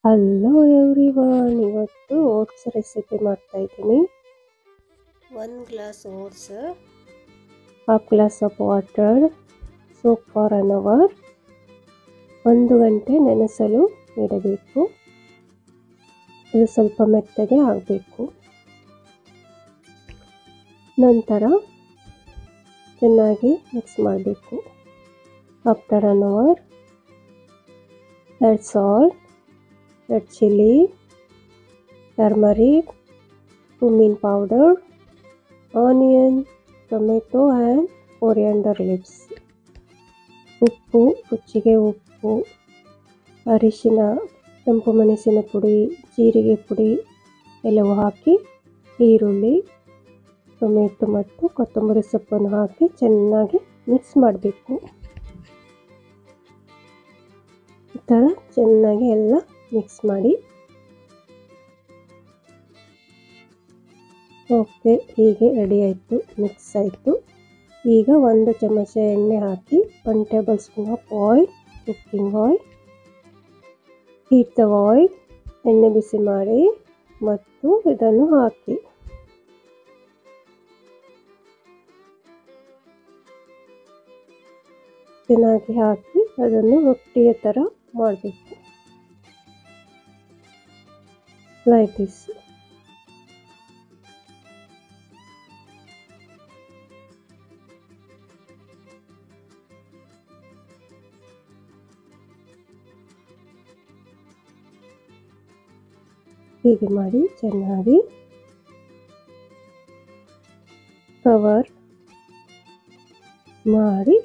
Hello everyone, ಇವತ್ತು oats recipe ಮಾಡ್ತಾ ಇದ್ದೀನಿ. 1 glass oats, half glass of water, soak for an hour. 1 ಗಂಟೆ ನೆನೆಸಲು ಇಡಬೇಕು. ಇದು ಸ್ವಲ್ಪ ಮೆತ್ತಗೆ ಆಗಬೇಕು. ನಂತರ ಚೆನ್ನಾಗಿ ಮಿಕ್ಸ್ ಮಾಡಬೇಕು. After an hour add salt, red chili, turmeric, cumin powder, onion, tomato and coriander leaves. ಉಪ್ಪು, ರುಚಿಗೆ ಉಪ್ಪು, ಅರಿಶಿನ, ಕೆಂಪು ಮೆಣಸಿನ ಪುಡಿ, ಜೀರಿಗೆ ಪುಡಿ ಎಲ್ಲವೂ ಹಾಕಿ ಈರುಳ್ಳಿ, ಟೊಮೆಟೊ ಮತ್ತು ಕೊತ್ತಂಬರಿ ಸೊಪ್ಪನ್ನು ಹಾಕಿ ಚೆನ್ನಾಗಿ ಮಿಕ್ಸ್ ಮಾಡಬೇಕು. ಈ ಥರ ಚೆನ್ನಾಗಿ ಎಲ್ಲ ಮಿಕ್ಸ್ ಮಾಡಿ. ಓಕೆ, ಹೀಗೆ ರೆಡಿ ಆಯಿತು, ಮಿಕ್ಸ್ ಆಯಿತು. ಈಗ 1 ಚಮಚ ಎಣ್ಣೆ ಹಾಕಿ 1 table spoon of oil, cooking oil. Heat the oil, ಎಣ್ಣೆ ಬಿಸಿ ಮಾಡಿ ಮತ್ತು ಇದನ್ನು ಹಾಕಿ. ಚೆನ್ನಾಗಿ ಹಾಕಿ ಅದನ್ನು ರೊಟ್ಟಿಯ ಥರ ಮಾಡಬೇಕು. Like this. ಹೀಗೆ ಮಾಡಿ ಚೆನ್ನಾಗಿ ಕವರ್ ಮಾಡಿ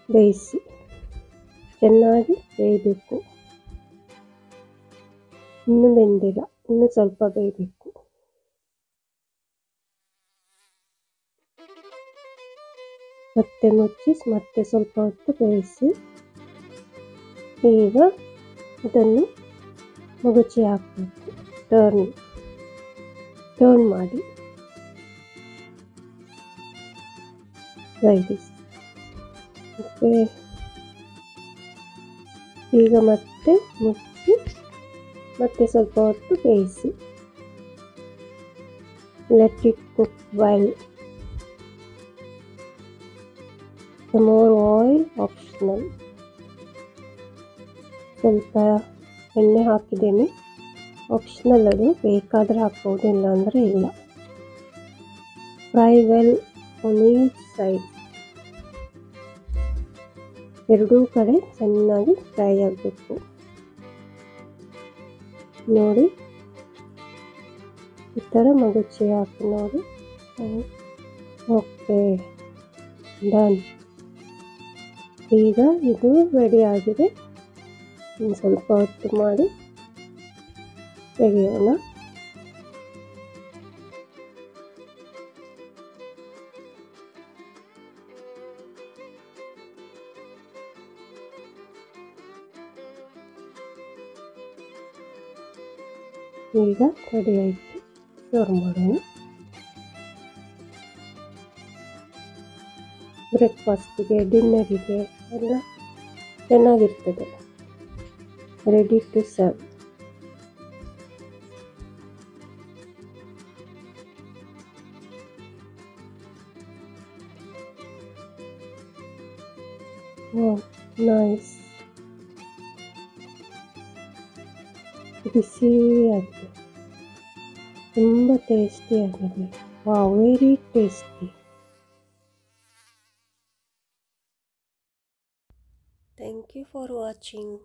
ಬೇಯಿಸಿ. ಚೆನ್ನಾಗಿ ಬೇಯಬೇಕು. ಇನ್ನೂ ಬೆಂದಿಲ್ಲ, ಇನ್ನೂ ಸ್ವಲ್ಪ ಬೇಯಬೇಕು. ಮತ್ತೆ ಮುಚ್ಚಿ ಮತ್ತೆ ಸ್ವಲ್ಪ ಹೊತ್ತು ಬೇಯಿಸಿ. ಈಗ ಇದನ್ನು ಮಗುಚಿ ಹಾಕಬೇಕು. ಟರ್ನ್ ಮಾಡಿ. ಓಕೆ, ಈಗ ಮತ್ತೆ ಮುಚ್ಚಿ ಮತ್ತೆ ಸ್ವಲ್ಪ ಹೊತ್ತು ಬೇಯಿಸಿ. Let it cook well. More oil optional. ಸ್ವಲ್ಪ ಎಣ್ಣೆ ಹಾಕಿದ್ದೇನೆ, ಆಪ್ಷನಲ್, ಅದು ಬೇಕಾದರೆ ಹಾಕ್ಬೋದು, ಇಲ್ಲ ಅಂದರೆ ಇಲ್ಲ. Fry well on each side. ಎರಡೂ ಕಡೆ ಚೆನ್ನಾಗಿ ಫ್ರೈ ಆಗಬೇಕು. ನೋಡಿ, ಈ ಥರ ಮಗುಚಿ ಹಾಕಿ ನೋಡಿ. Okay, done. ಈಗ ಇದು ರೆಡಿ ಆಗಿದೆ. ಇನ್ನು ಸ್ವಲ್ಪ ಹೊತ್ತು ಮಾಡಿ ತೆಗೆಯೋಣ. ಈಗ ರೆಡಿ ಆಯಿತು, ಸರ್ವ್ ಮಾಡೋಣ. ಬ್ರೇಕ್ಫಾಸ್ಟಿಗೆ, ಡಿನ್ನರಿಗೆ ಎಲ್ಲ ಚೆನ್ನಾಗಿರ್ತದೆ. Ready to serve. ನೈಸ್. ಬಿಸಿಯಾಗಿದೆ, ತುಂಬ ಟೇಸ್ಟಿಯಾಗಿದೆ. Wow, very tasty. Thank you for watching.